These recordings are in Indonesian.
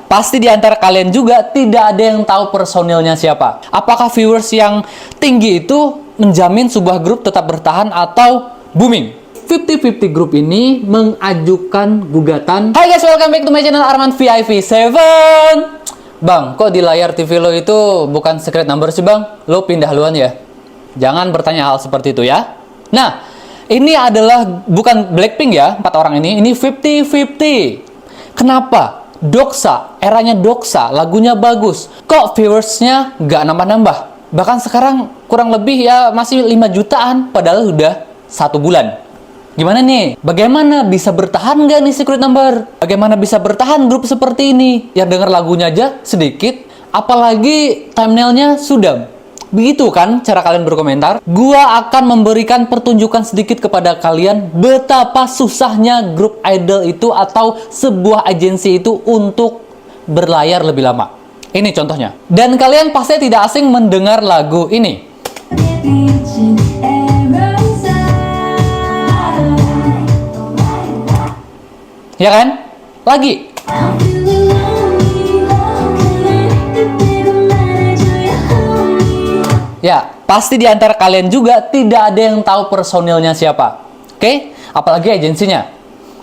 pasti di antara kalian juga tidak ada yang tahu personilnya siapa. Apakah viewers yang tinggi itu menjamin sebuah grup tetap bertahan atau booming? 50-50 Group ini mengajukan gugatan. Hai guys, welcome back to my channel Arman VIP7. Bang, kok di layar TV lo itu bukan secret number sih bang? Lo pindah luan ya? Jangan bertanya hal seperti itu ya. Nah, ini adalah bukan Blackpink ya, 4 orang ini 50-50. Kenapa? Doxa, eranya Doxa, lagunya bagus. Kok viewersnya nggak nambah-nambah? Bahkan sekarang kurang lebih ya masih 5 jutaan, padahal udah 1 bulan. Gimana nih? Bagaimana bisa bertahan nggak nih secret number? Bagaimana bisa bertahan grup seperti ini? Yang denger lagunya aja sedikit, apalagi thumbnailnya sudah. Begitu kan cara kalian berkomentar? Gua akan memberikan pertunjukan sedikit kepada kalian betapa susahnya grup idol itu atau sebuah agensi itu untuk berlayar lebih lama. Ini contohnya. Dan kalian pasti tidak asing mendengar lagu ini. Ya kan? Lagi. Ya, pasti di antara kalian juga tidak ada yang tahu personilnya siapa. Oke? Apalagi agensinya.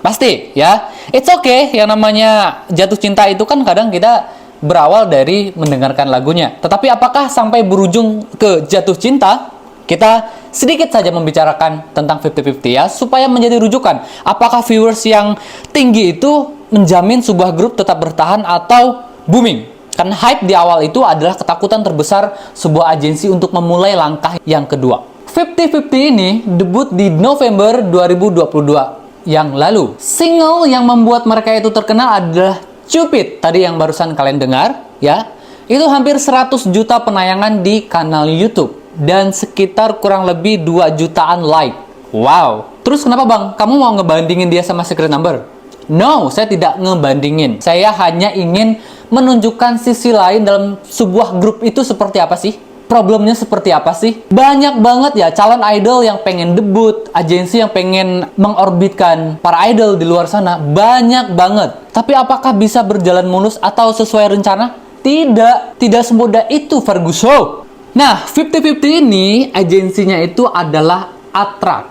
Pasti, ya. It's okay, yang namanya jatuh cinta itu kan kadang kita berawal dari mendengarkan lagunya. Tetapi apakah sampai berujung ke jatuh cinta? Kita sedikit saja membicarakan tentang 50-50 ya, supaya menjadi rujukan. Apakah viewers yang tinggi itu menjamin sebuah grup tetap bertahan atau booming? Karena hype di awal itu adalah ketakutan terbesar sebuah agensi untuk memulai langkah yang kedua. 50-50 ini debut di November 2022 yang lalu. Single yang membuat mereka itu terkenal adalah Cupid, tadi yang barusan kalian dengar ya. Itu hampir 100 juta penayangan di kanal YouTube dan sekitar kurang lebih 2 jutaan like. Wow. Terus kenapa bang? Kamu mau ngebandingin dia sama Secret Number? No, saya tidak ngebandingin. Saya hanya ingin menunjukkan sisi lain dalam sebuah grup itu seperti apa sih? Problemnya seperti apa sih? Banyak banget ya calon idol yang pengen debut, agensi yang pengen mengorbitkan para idol di luar sana. Banyak banget. Tapi apakah bisa berjalan mulus atau sesuai rencana? Tidak. Tidak semudah itu, Ferguson. Nah, 50-50 ini agensinya itu adalah Attract.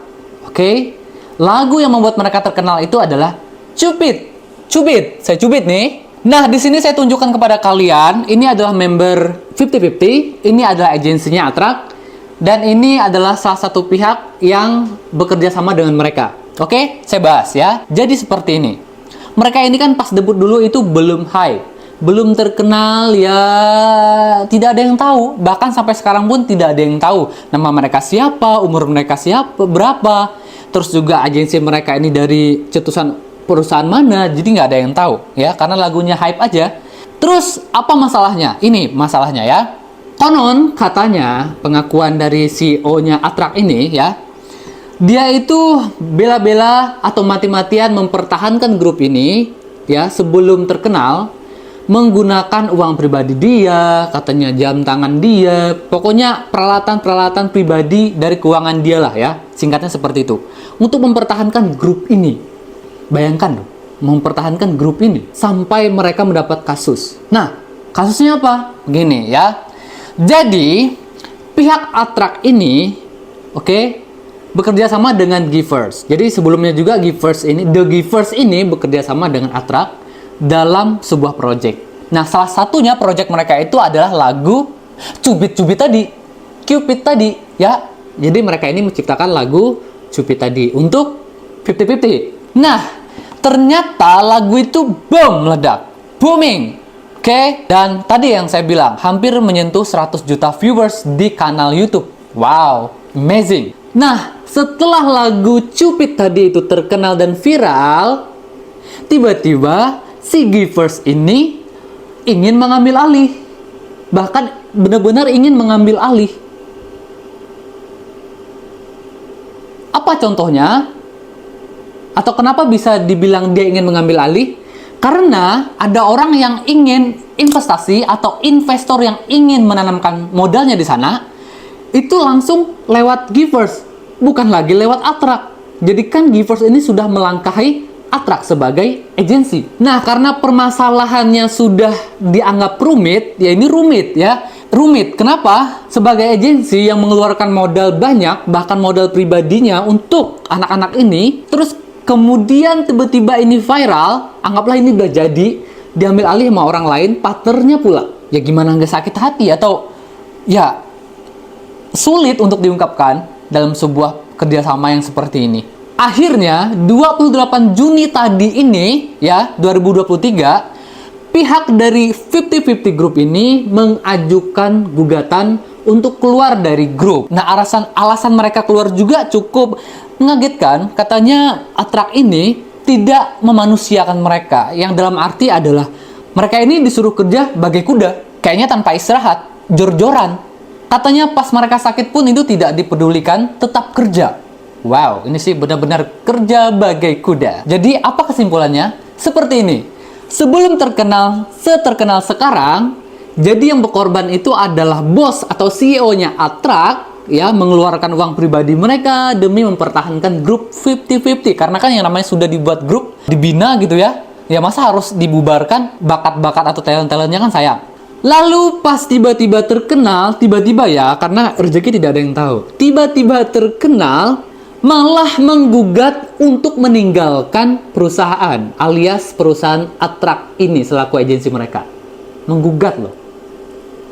Oke? Lagu yang membuat mereka terkenal itu adalah Cupid. Cupid. Saya cubit nih. Nah, di sini saya tunjukkan kepada kalian, ini adalah member 50-50, ini adalah agensinya Attract, dan ini adalah salah satu pihak yang bekerja sama dengan mereka. Oke? Saya bahas ya. Jadi seperti ini. Mereka ini kan pas debut dulu itu belum hype. Belum terkenal ya, tidak ada yang tahu. Bahkan sampai sekarang pun tidak ada yang tahu nama mereka siapa, umur mereka siapa, berapa. Terus juga agensi mereka ini dari cetusan perusahaan mana, jadi nggak ada yang tahu ya, karena lagunya hype aja. Terus apa masalahnya? Ini masalahnya ya. Konon katanya pengakuan dari CEO-nya Attract ini ya, dia itu bela-bela atau mati-matian mempertahankan grup ini ya sebelum terkenal, menggunakan uang pribadi dia, katanya jam tangan dia, pokoknya peralatan-peralatan pribadi dari keuangan dia lah ya, singkatnya seperti itu, untuk mempertahankan grup ini. Bayangkan dong, mempertahankan grup ini sampai mereka mendapat kasus. Nah, kasusnya apa? Begini ya. Jadi, pihak Attract ini, bekerja sama dengan Givers. Jadi sebelumnya juga The Givers ini bekerja sama dengan Attract dalam sebuah project. Nah, salah satunya project mereka itu adalah lagu Cupid tadi, Cupid tadi, ya. Jadi mereka ini menciptakan lagu Cupid tadi untuk 50-50. Nah, ternyata lagu itu meledak, booming. Dan tadi yang saya bilang, hampir menyentuh 100 juta viewers di kanal YouTube. Wow, amazing. Nah, setelah lagu Cupid tadi itu terkenal dan viral, tiba-tiba si Givers ini ingin mengambil alih. Bahkan benar-benar ingin mengambil alih. Apa contohnya? Atau kenapa bisa dibilang dia ingin mengambil alih? Karena ada orang yang ingin investasi atau investor yang ingin menanamkan modalnya di sana, itu langsung lewat Givers, bukan lagi lewat Attract. Jadi kan Givers ini sudah melangkahi Attract sebagai agensi. Nah, karena permasalahannya sudah dianggap rumit, ya ini rumit ya. Rumit. Kenapa? Sebagai agensi yang mengeluarkan modal banyak, bahkan modal pribadinya untuk anak-anak ini, terus kemudian tiba-tiba ini viral, anggaplah ini udah jadi, diambil alih sama orang lain, partnernya pula. Ya gimana nggak sakit hati atau ya sulit untuk diungkapkan dalam sebuah kerjasama yang seperti ini. Akhirnya 28 Juni tadi ini ya 2023 pihak dari 50-50 Group ini mengajukan gugatan untuk keluar dari grup. Nah, alasan mereka keluar juga cukup mengagetkan. Katanya Attract ini tidak memanusiakan mereka, yang dalam arti adalah mereka ini disuruh kerja bagai kuda, kayaknya tanpa istirahat, jor-joran. Katanya pas mereka sakit pun itu tidak dipedulikan, tetap kerja. Wow, ini sih benar-benar kerja bagai kuda. Jadi apa kesimpulannya? Seperti ini. Sebelum seterkenal sekarang, jadi yang berkorban itu adalah bos atau CEO-nya Attract, ya, mengeluarkan uang pribadi mereka demi mempertahankan grup 50-50. Karena kan yang namanya sudah dibuat grup, dibina gitu ya. Ya masa harus dibubarkan, bakat-bakat atau talent-talentnya kan sayang. Lalu pas tiba-tiba terkenal, tiba-tiba ya, karena rezeki tidak ada yang tahu. Tiba-tiba terkenal, malah menggugat untuk meninggalkan perusahaan, alias perusahaan Attract ini selaku agensi mereka. Menggugat loh.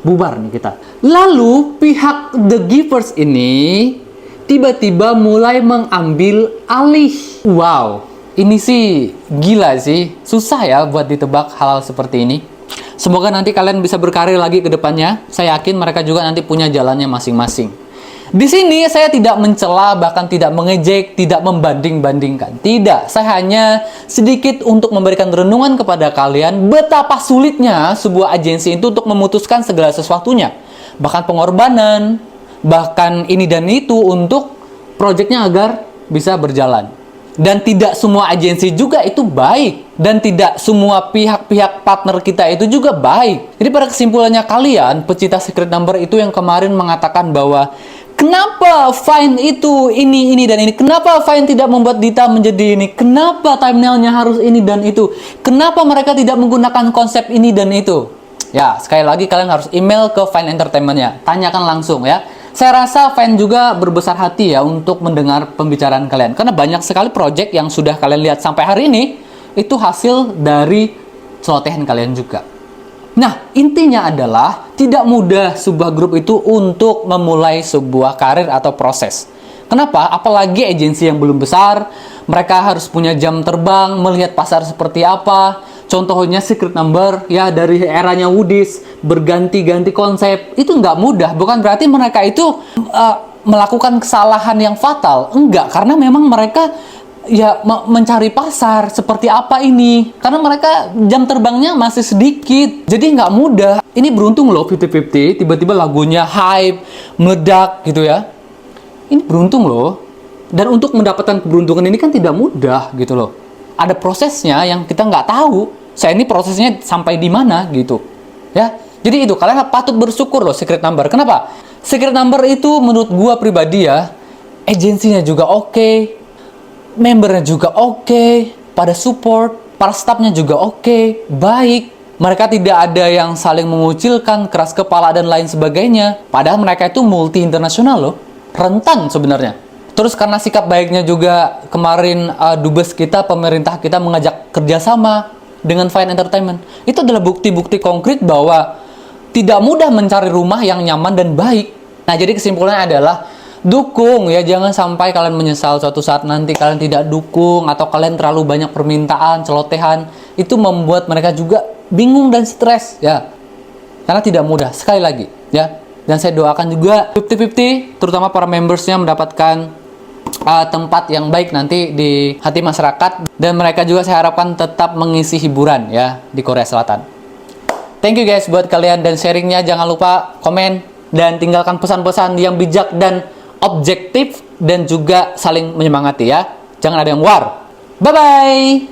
Bubar nih kita. Lalu pihak The Givers ini tiba-tiba mulai mengambil alih. Wow, ini sih gila sih. Susah ya buat ditebak hal-hal seperti ini. Semoga nanti kalian bisa berkarir lagi ke depannya. Saya yakin mereka juga nanti punya jalannya masing-masing. Di sini saya tidak mencela, bahkan tidak mengejek, tidak membanding-bandingkan. Tidak, saya hanya sedikit untuk memberikan renungan kepada kalian betapa sulitnya sebuah agensi itu untuk memutuskan segala sesuatunya. Bahkan pengorbanan, bahkan ini dan itu untuk proyeknya agar bisa berjalan. Dan tidak semua agensi juga itu baik. Dan tidak semua pihak-pihak partner kita itu juga baik. Jadi pada kesimpulannya kalian, pecinta Secret Number itu yang kemarin mengatakan bahwa kenapa Vine itu ini dan ini? Kenapa Vine tidak membuat Dita menjadi ini? Kenapa thumbnailnya harus ini dan itu? Kenapa mereka tidak menggunakan konsep ini dan itu? Ya, sekali lagi kalian harus email ke Vine Entertainment-nya. Tanyakan langsung ya. Saya rasa Vine juga berbesar hati ya untuk mendengar pembicaraan kalian. Karena banyak sekali project yang sudah kalian lihat sampai hari ini, itu hasil dari celotehan kalian juga. Nah, intinya adalah tidak mudah sebuah grup itu untuk memulai sebuah karir atau proses. Kenapa? Apalagi agensi yang belum besar, mereka harus punya jam terbang, melihat pasar seperti apa. Contohnya Secret Number, ya dari eranya Woodies, berganti-ganti konsep, itu nggak mudah. Bukan berarti mereka itu melakukan kesalahan yang fatal. Enggak, karena memang mereka ya mencari pasar seperti apa ini, karena mereka jam terbangnya masih sedikit, jadi nggak mudah. Ini beruntung loh 50-50 tiba-tiba lagunya hype, meledak gitu ya. Ini beruntung loh. Dan untuk mendapatkan keberuntungan ini kan tidak mudah gitu loh. Ada prosesnya yang kita nggak tahu. Saya ini prosesnya sampai di mana gitu ya. Jadi itu kalian patut bersyukur loh Secret Number. Kenapa? Secret Number itu menurut gua pribadi ya, agensinya juga oke, membernya juga oke, pada support, para staffnya juga oke, baik. Mereka tidak ada yang saling mengucilkan, keras kepala dan lain sebagainya. Padahal mereka itu multi internasional loh, rentan sebenarnya. Terus karena sikap baiknya juga kemarin dubes kita, pemerintah kita mengajak kerjasama dengan Vine Entertainment. Itu adalah bukti-bukti konkret bahwa tidak mudah mencari rumah yang nyaman dan baik. Nah, jadi kesimpulannya adalah dukung ya, jangan sampai kalian menyesal suatu saat nanti kalian tidak dukung atau kalian terlalu banyak permintaan, celotehan. Itu membuat mereka juga bingung dan stres ya. Karena tidak mudah, sekali lagi ya. Dan saya doakan juga 50-50 terutama para membersnya mendapatkan tempat yang baik nanti di hati masyarakat, dan mereka juga saya harapkan tetap mengisi hiburan ya di Korea Selatan. Thank you guys buat kalian dan sharingnya. Jangan lupa komen dan tinggalkan pesan-pesan yang bijak dan objektif dan juga saling menyemangati ya. Jangan ada yang war. Bye bye.